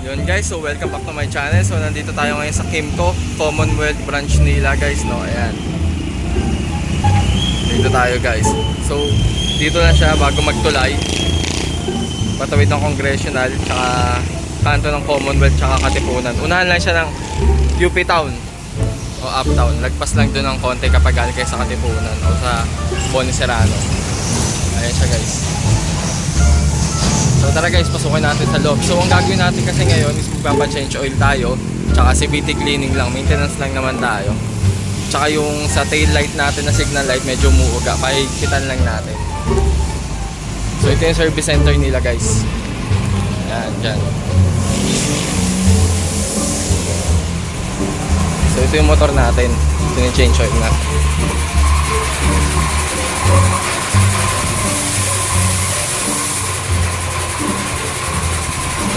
Yun guys, so welcome back to my channel. So nandito tayo ngayon sa Kimco Commonwealth branch nila guys, no. Ayan. Dito tayo guys. So dito na siya bago magtulay. Patawid ng Congressional tsaka kanto ng Commonwealth tsaka Katipunan. Unahan lang siya ng UP Town o Uptown. Lagpas lang doon ng konti kapag galing kayo sa Katipunan o sa Boni Serrano. Ayan siya guys. So tara guys, pasukin natin sa loob. So ang gagawin natin kasi ngayon is magpapa-change oil tayo. Tsaka CVT cleaning lang, maintenance lang naman tayo. Tsaka yung sa tail light natin na signal light medyo muuga, pahigitan lang natin. So ito yung service center nila guys. Ayan, dyan. So ito yung motor natin. Ito yung change oil na.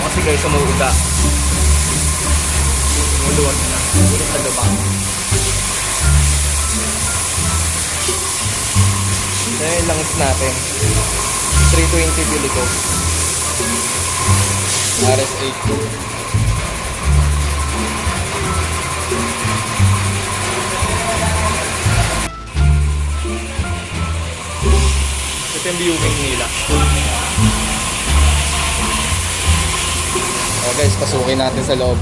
Kasi guys, umuuga. Umuluwag na. Ulit sa lubang. Ito yung langis natin. 320 Bilico. RS8. Ito yung viewing nila. So guys, pasukin natin sa loob.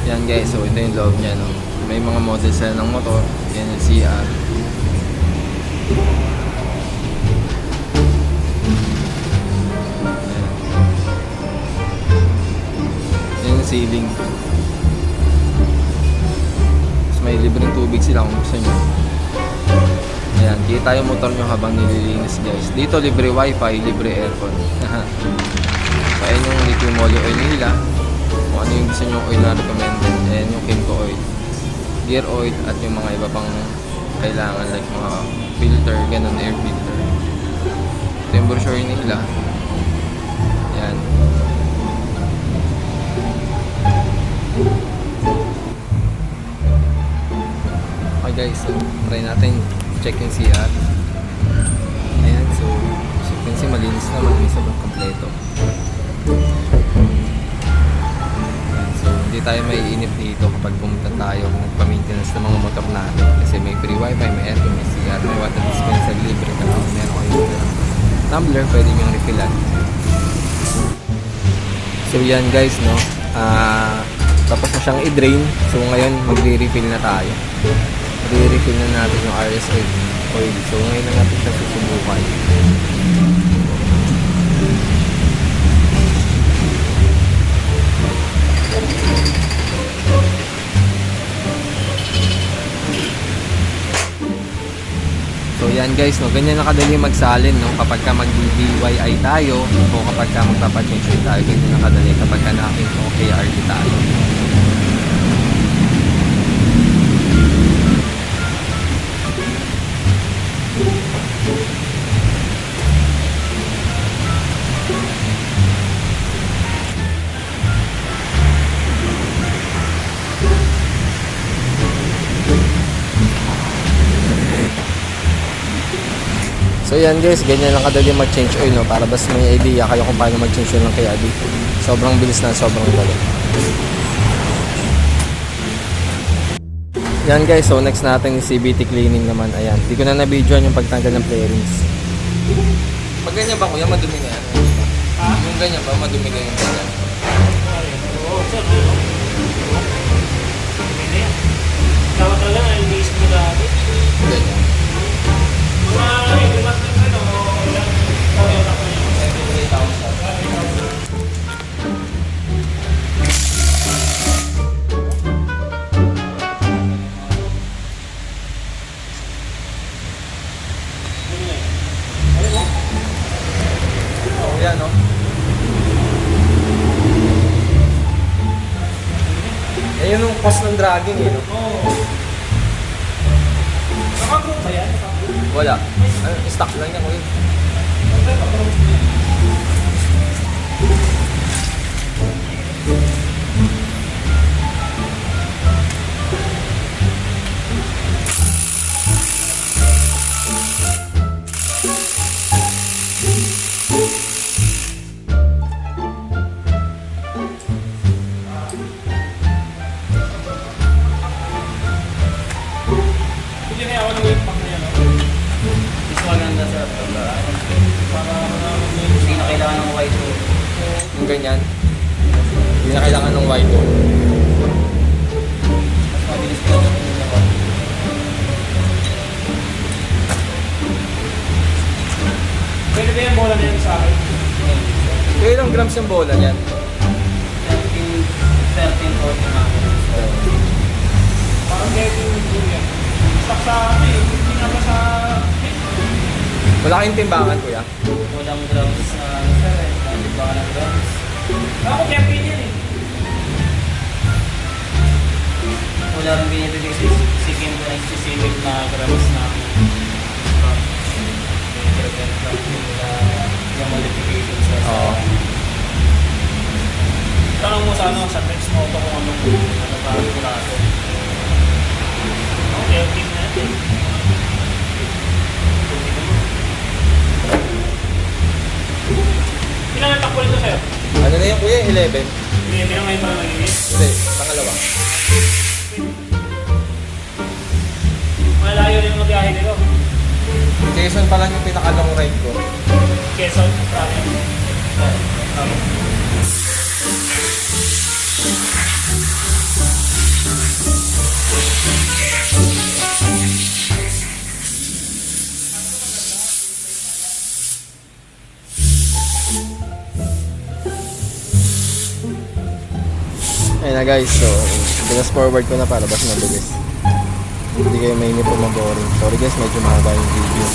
Yan guys, so ito yung loob niya, no? May mga models sila ng motor. Yan yung CR. Yan yung ceiling. Tapos may libreng tubig sila kung gusto nyo. Ayan, kita yung motor nyo habang nililinis guys. Dito libre wifi, libre aircon. So ayan yung lithium moly oil nila. Kung ano yung gusto nyo oil na recommended. Ayan yung Kimco oil, gear oil, at yung mga iba pang kailangan like mga filter, ganun, air filter. Ito yung brochure nila. Ayan. Okay guys, so try natin check yung CR. Ayan, so as you can see, malinis naman, may sobrang kompleto. Ayan, so hindi tayo maiinip dito kapag pumunta tayo nagpa-maintenance ng mga motor natin kasi may free wifi, may aircon, may CR, may water dispenser, libre ka lang, meron kayo tumbler, pwede nyo refillan. So yan guys, no, tapos na siyang i-drain, so ngayon magre-refill na tayo. I-refill na natin yung RS oil. So ngayon na natin siya susubukan. So yan guys, no, ganyan na kadali magsalin, no, kapag ka mag-DIY tayo o kapag ka magpapachange oil tayo, ganyan na kadali kapag ka naking OKRD tayo. So yan guys, ganyan lang kadali mag-change oil, no, para bas may idea kayo kung paano mag-change oil ng KIAD. Sobrang bilis na, sobrang dali. Yan guys, so next natin yung CVT cleaning naman. Ayan, di ko na na-videoan yung pagtanggal ng flarings. Pag ganyan ba kuya, madumi na yan? Yung ganyan ba, madumi na yung ganyan? Oo, sir. Tawag ka lang, alinis mo dati. Ganyan. Mga ilumat ng ano, tawag ako yun. Oh, yan, no? Ayun yung cost ng dragging, eh, no? Oo. Nakagroup ba yan? Wala. Stock lang yan, kuya. kailangan ng white to. Yung ganyan. Hindi na kailangan ng white oh. Mas mabilis ko yung laban. Pwede ba yung bola na yan sa akin? So, ilang grams yung bola niyan? 13 or na. Parang getting yung yan. Stock sa ano eh. Hindi nga ba sa... Wala kayong timbangan, kuya. Walang grams na sir eh. Hindi ba ng grams? Ako campaign yan eh. Wala rin binibigay si Kim ko ng specific na grams na wala yung modification sa Oo. Tanong mo sa ano, sa text mo ito kung anong parang kuraso. Okay, okay na natin. Ilan ang takbo nito sa'yo? Ano na yung kuya? 11? Hindi na ngayon parang nagiging. Hindi, pangalawa. Malayo na yung magbiyahe nito. Quezon pa lang yung pinaka-long ride ko. Quezon, province. Ayun na guys, so pinas forward ko na para mas mabilis. Hindi kayo mainip o mag-boring. Sorry guys, medyo mahaba yung video.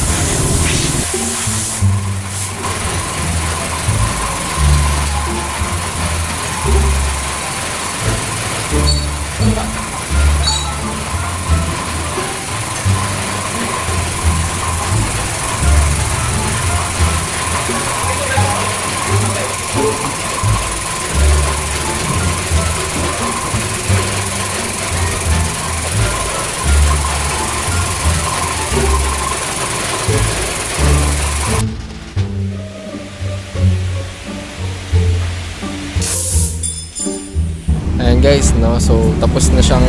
Ayan guys, no? So tapos na siyang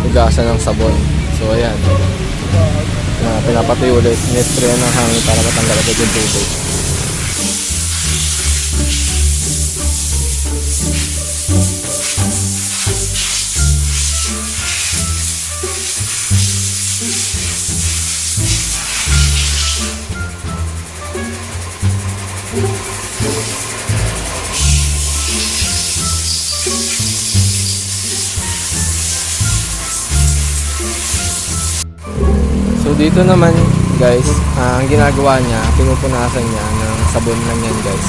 hugasan ng sabon. So ayan. Pinapatay ulit, net-spray ng hangin para matanggal agad yung tubig. So dito naman guys, ang ginagawa niya, pinupunasan niya ng sabon lang yan guys.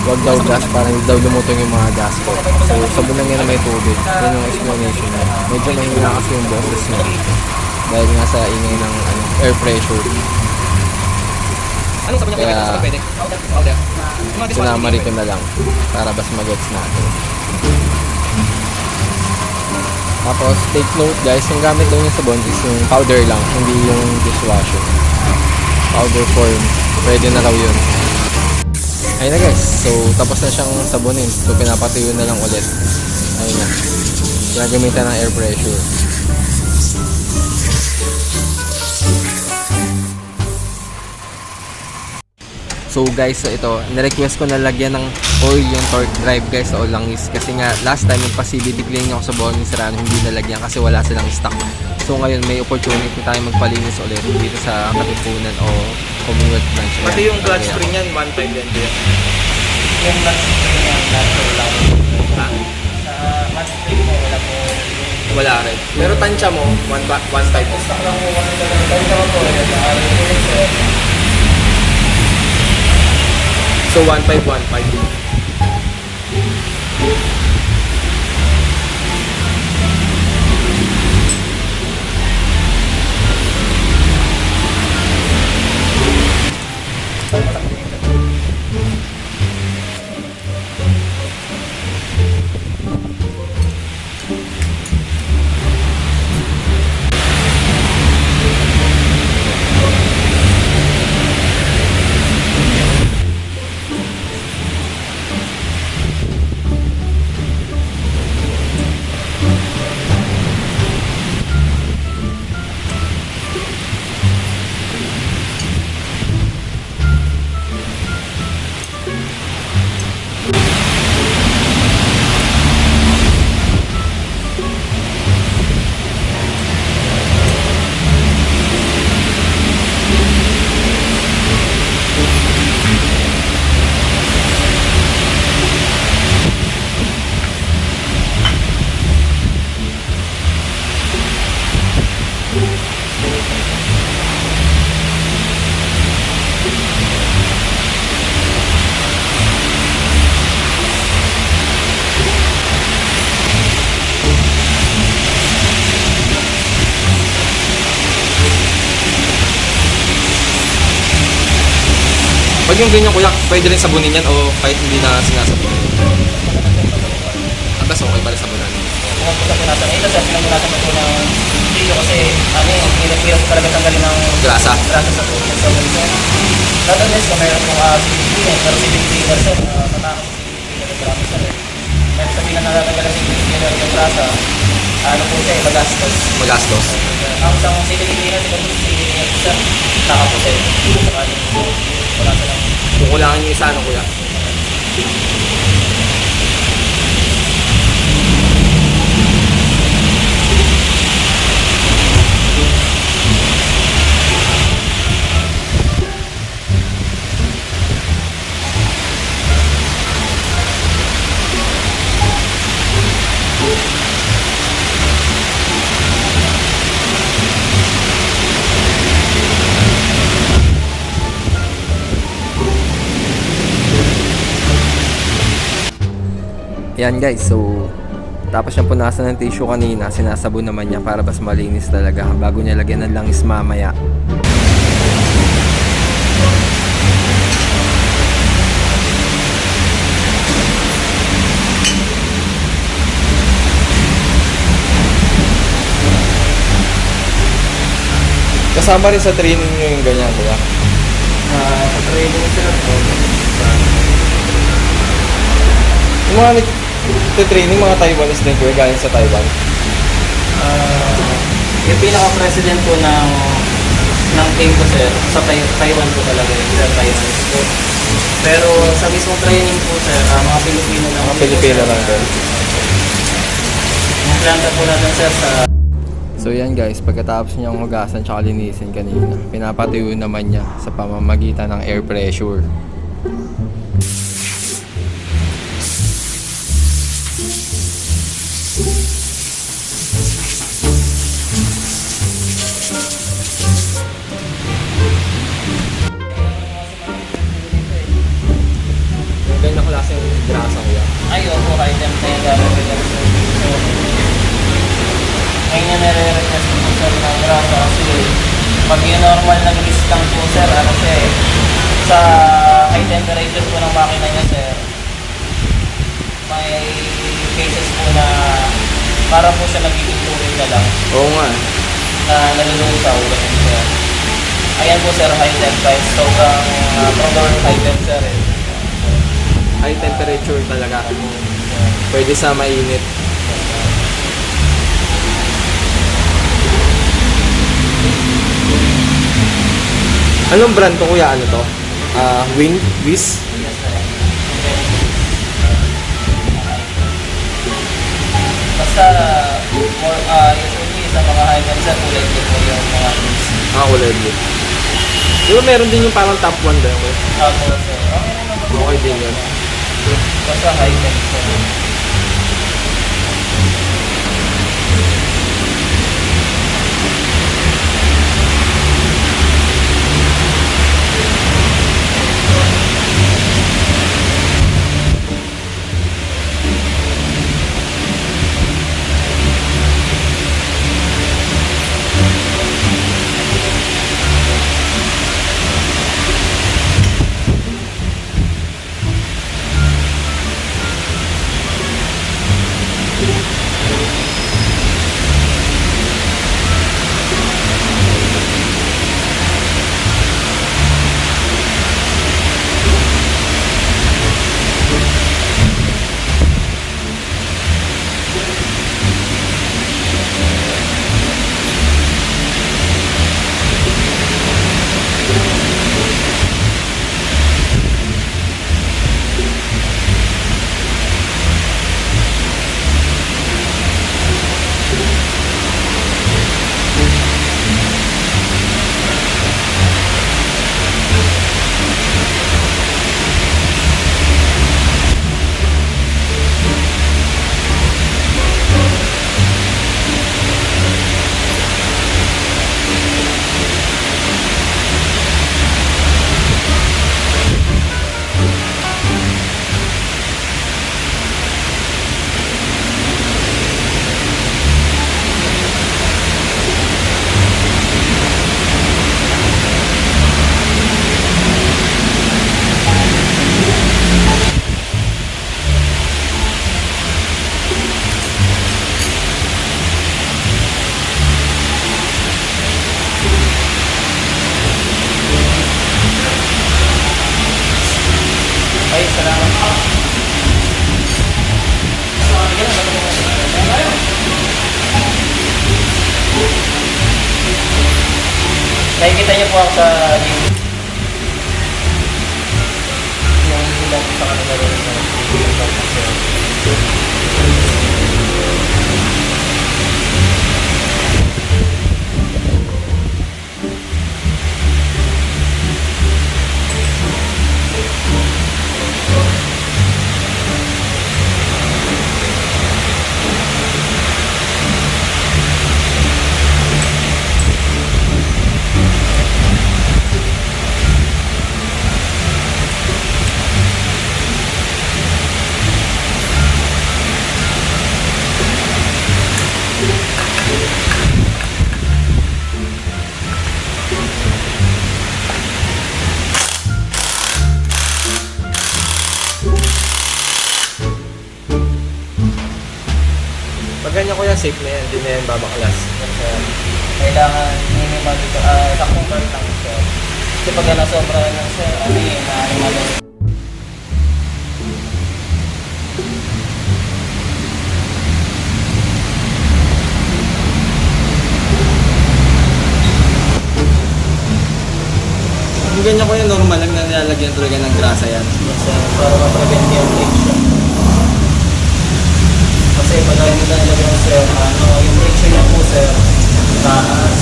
Huwag daw gas para hindi daw lumutong yung mga gasket. So sabon lang yan na may tubig. Yun yung explanation niya. Medyo mahina kasi yung boses niya. Dahil nga sa ingay ng air pressure. Anong sabi niya Kaya pwede? Powder. sinamari ko na lang para bas magets natin. Tapos take note guys, yung gamit daw yung sabon is yung powder lang, hindi yung dishwasher. Powder form, pwede na raw yun. Ayun na guys, so tapos na siyang sabonin. So pinapatuyo na lang ulit. Ayun na. Ginagamitan ng air pressure. So guys, so ito, nirequest ko na lagyan ng oil yung torque drive guys o langis. Kasi nga, last time yung facility cleaning ako sa Bonnie Serrano, hindi nalagyan kasi wala silang stock. So ngayon, may opportunity tayo magpalinis ulit dito sa Katipunan o Commonwealth Branch. Pati yung clutch spring yan, 1.5 din din. Yung match spring niya, natural lang. Ha? Sa match spring mo, wala po. Wala rin. Pero tansya mo, 1.5. Stock lang mo, wala talaga. Tayo sa ako, So 1.5. Pag yung ganyan kuya, pwede rin sabunin yan o kahit hindi na sinasabunin? Tapos okay pala sabunan. Kung po sa punasan, ito sir, pinapunasan ko po ng dito kasi ano eh, hirap ko talaga tanggalin ng Grasa. grasa sa tubig sa ulo sir. Not unless kung meron pong CBD pero CBD cleaner sir, matakot CBD cleaner grasa sir. Kahit sabihin na natatanggal ang CBD cleaner yung grasa, ano po siya, magastos. Magastos. Ang isang CBD cleaner, siguro CBD cleaner po sir, naka po sir. Sakaling punasan ng Kung kulangan yung isa, ano kuya? Yan guys, so tapos niyang punasan ng tissue kanina, sinasabon naman niya para mas malinis talaga bago niya lagyan ng langis mamaya. Kasama rin sa training niyo yung ganyan kuya? sa training sir po. Yung mga nag-training, mga Taiwanese din kuya, galing sa Taiwan. Yung pinaka-president po ng team ko sir, sa Taiwan po talaga yun, sir, Taiwanese po. Pero sa mismong training po sir, mga Pilipino lang. Mga Pilipino lang din. Yung planta po natin sir sa... So yan guys, pagkatapos niyang hugasan tsaka linisin kanina, pinapatuyo naman niya sa pamamagitan ng air pressure. Ganyan na klase yung grasa kuya. Ay, opo, kahit yan tayo gagawin lang sir. So, ngayon na nare-request po sir ng grasa kasi pag yung normal na grease lang po sir, ano siya eh, sa high temperature po ng makina niya sir, may cases po na para po siya nagiging tubig na lang, Oo nga. na nalulusaw, ganun sir. Ayan po sir, high temperature, sobrang prolonged high temperature eh. High temperature talaga. Pwede sa mainit. Anong brand to kuya? Ano to? Wing? Wiz? Yes sir. Basta, usually sa mga high temperature, kulay din po yung mga grease. Kulay blue. Di ba meron din yung parang top 1 ba yun? Ako sir, okay naman po. Okay din yun. Basta high temperature. Nakikita niyo po ako sa YouTube. Yung ilan sa kanila rin na video po sir. Pag ganyan kuya, safe na yan. Hindi na yan babaklas. Kailangan minimal dito, saktong part lang sir. Kasi pag nasobra ng sir, ano yun, animal. Kung ganyan kuya, normal lang na nilalagyan talaga ng grasa yan. Yes sir, para ma-prevent yung friction. Kasi pag hindi na nilagyan sir, yung friction niya po sir, taas,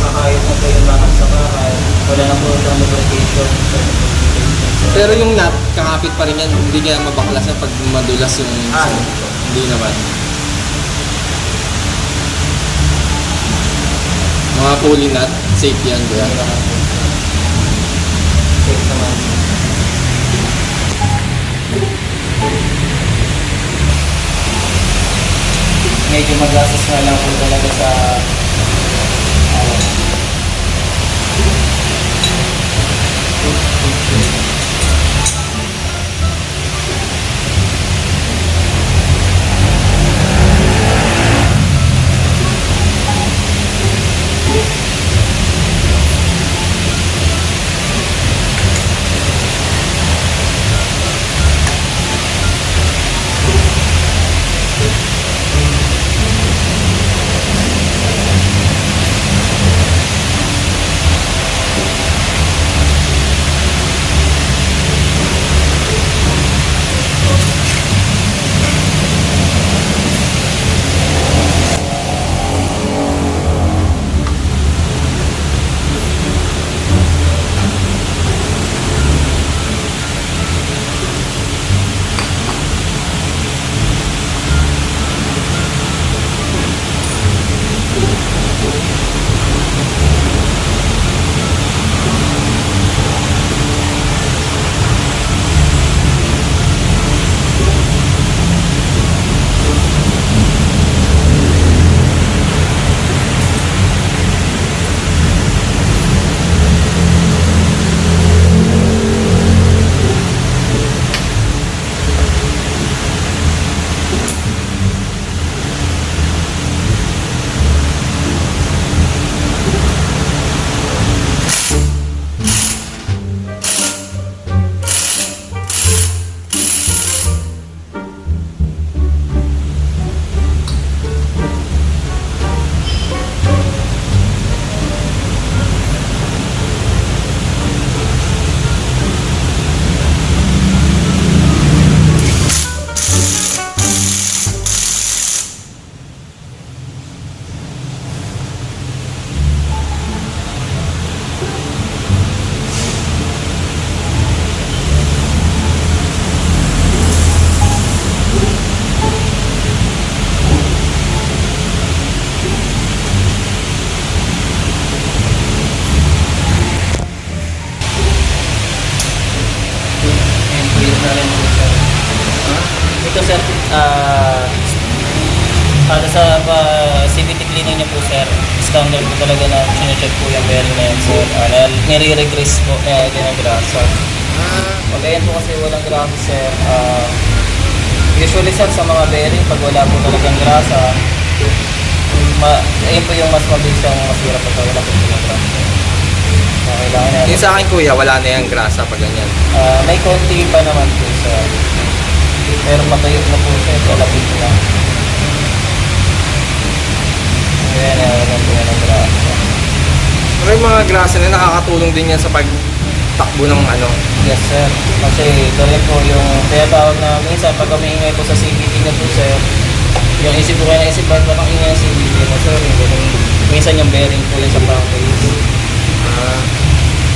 kakayot na po yung lahat sa bahay, wala na po ng lubrication. Pero yung nut, kakapit pa rin yan. Hindi kaya mabaklas yan pag madulas yung... Hindi naman. Mga pulley nut, safe yan kuya. Safe naman. Medyo magastos nga lang po talaga sa ito sir, para sa CVT cleaning niyo po sir, standard po talaga na sinecheck po yung bearing na yan sir. Nire-regress po din ang grasa. Pag ayan po kasi walang grasa sir, usually sir sa mga bearing, pag wala po talagang grasa, ayun po yung mas mabilis ang masira pag wala po talagang grasa. Kailangan na Yung sa akin kuya, wala na yung grasa pag ganyan. may konti pa naman po sir. Pero matayo na po siya, kalapit na. Ayan, wala po yan ang grasa. Pero mga grasa na nakakatulong din yan sa pagtakbo ng ano. Yes, sir. Kasi ito rin po yung tinatawag na minsan pag umiingay po sa CVT na po, sir, yung isip ko kaya naisip ba't parang ingay ng CVT na, sir, minsan yung bearing po yun sa crankcase.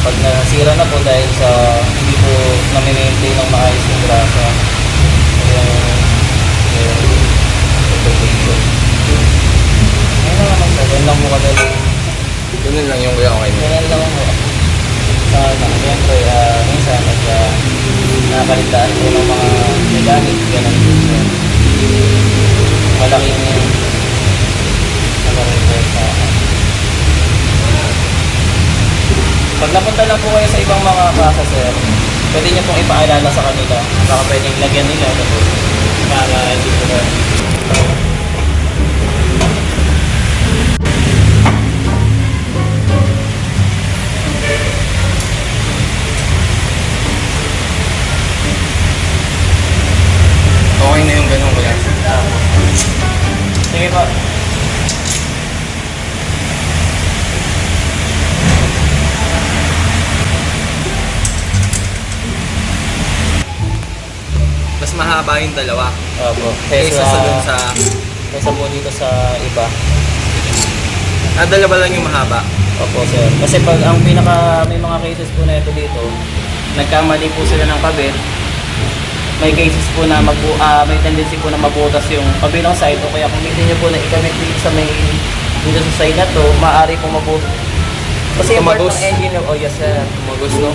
Pag nasira na po dahil sa hindi po nami-maintain ng maayos yung grasa. Ayun lang naman, sir. Yan lang po kadali. Ganun lang yung kuya, okay na. Ganyan lang po. Siyempre, minsan pag nakakalitaan po ng mga mechanic, ganun po, sir. Malaking po sa pag napunta lang po kayo sa ibang mga kasa, sir, pwede nyo pong ipaalala sa kanila. Baka pwedeng lagyan nila tapos para hindi po na Okay na yung ganun kuya. sige po. Mas mahaba yung dalawa. Opo. Kaysa sa dun sa... Kaysa po dito sa iba. dalawa lang yung mahaba. Opo, sir. Kasi pag ang may mga cases po na ito dito, nagkamali po sila ng kabit, may cases po na may tendency po na mabutas yung kabilang side o kaya kung hindi nyo po na ikamit dito sa side na to, maaari po mabutas. Kasi yung part Tumagos. ng engine, oh yes sir. Tumagos, no?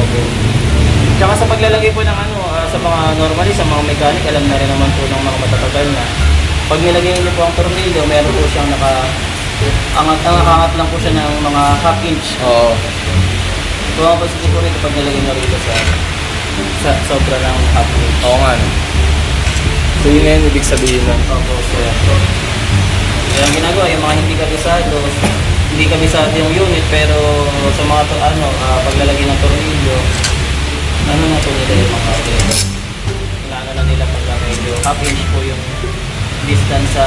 Okay. Tsaka sa paglalagay po ng sa mga normally, sa mga mechanic, alam na rin naman po ng mga matatagal na. Pag nilagay niyo po ang tornilyo, meron po siyang angat lang po siya ng mga half inch. Oo. Tumapasin po rito pag nilagay niyo rito sa sobra ng half inch. Oo nga, no? So yun na yun, ibig sabihin nun. Opo, sir. Kaya ang ginagawa, yung mga hindi kabisado yung unit, pero sa mga paglalagay ng tornilyo, na po nila yung mga kailangan na nila pagka medyo half inch po yung distance sa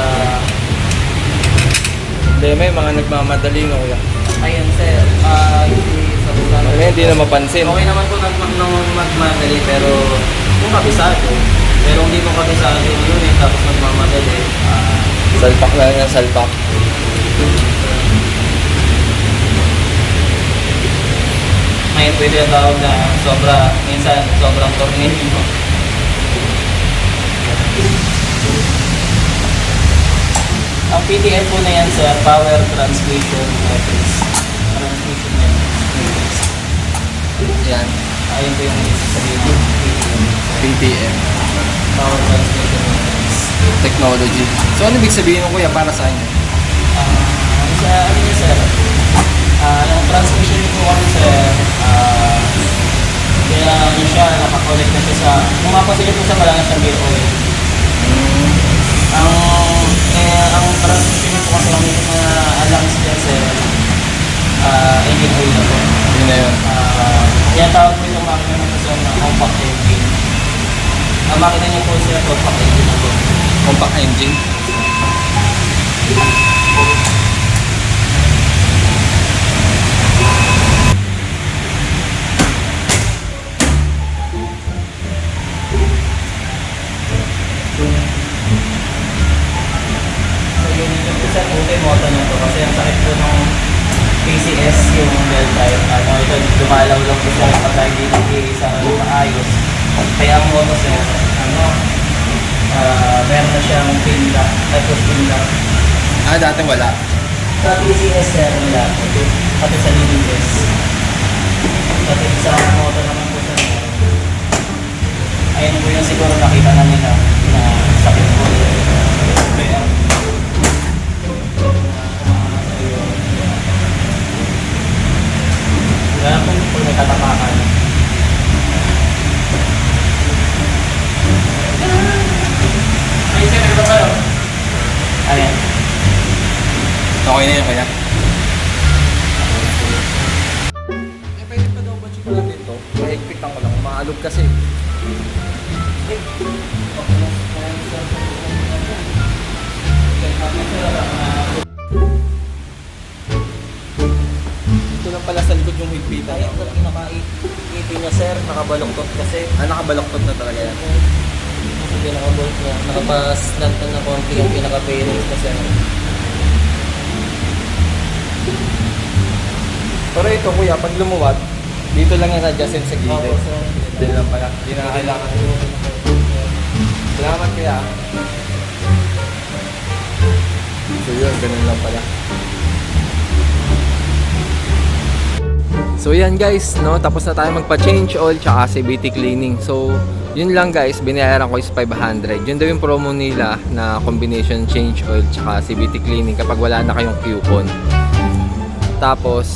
Hindi, may mga nagmamadali, no, kuya? ayun sir, Hindi na mapansin. okay naman po nung magmadali pero kung kabisado pero hindi mo kabisado yung unit tapos magmamadali Salpak lang yan, salpak. ngayon pwede yung tawag na minsan sobrang tornilyo. Ang PTM po na yan sa Power Transmission Methods. Transmission Methods. Yan. Ayun po yung sabihin ng PTM. PTM. Power Transmission Methods. Technology. So ano ibig sabihin ng kuya para sa inyo? Ano niya sir? Yung transmission po kami sir, kaya yun siya, nakakonect na siya sa, kung mapasilip po sa malakas ng gear oil. Ang transmission po kasi ang mga alarms dyan sir, engine oil na po. Yun na yun. Kaya tawag po yung makina nito sir na compact engine. Ang makina niya po sir, compact engine na po. Compact engine. Sir, okay moto na to kasi ang sakit po ng PCS yung belt type. Ito, dumalaw lang po siya pag hindi nag-iisa maayos. Kaya ang moto sir, meron na siyang pin lock, tapos pin lock. Dati wala. Sa PCS sir, wala po. Pati sa LBS. Pati sa moto naman po sir. Ayun po yung siguro nakita na nila na sakit po. Kaya, kaya po nagtatapakan. Ay, sir, ano ba kayo? Ayan. Okay na yun kaya? Pwede pa daw ba check natin ito? Mahigpitan ko lang. Maalog kasi. Ito lang lang pala sa likod yung higpitan. Kaya yung pinaka-ipin niya sir, nakabaloktot kasi. Nakabaloktot na talaga yan. Kasi pinaka-bolt niya, nakapaslantan na konti yung pinaka-bearings na sir. Pero ito kuya, pag lumuwat, dito lang yan adjustin sa Opo gilid. sir. Dito lang pala. Hindi na kailangan. Salamat kuya. So yun, ganun lang pala. So yan guys, no, tapos na tayo magpa-change oil tsaka CVT cleaning. So yun lang guys, binayaran ko is 500. Yun daw yung promo nila na combination change oil tsaka CVT cleaning kapag wala na kayong coupon. Tapos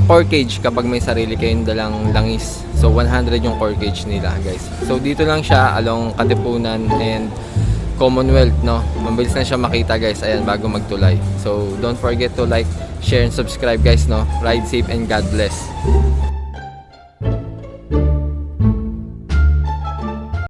core cage kapag may sarili kayong dalang langis. So 100 yung core cage nila guys. So dito lang siya along Katipunan and Commonwealth, no. Mabilis na siya makita guys, ayan, bago magtulay. So don't forget to like, share and subscribe guys, no. Ride safe and God bless.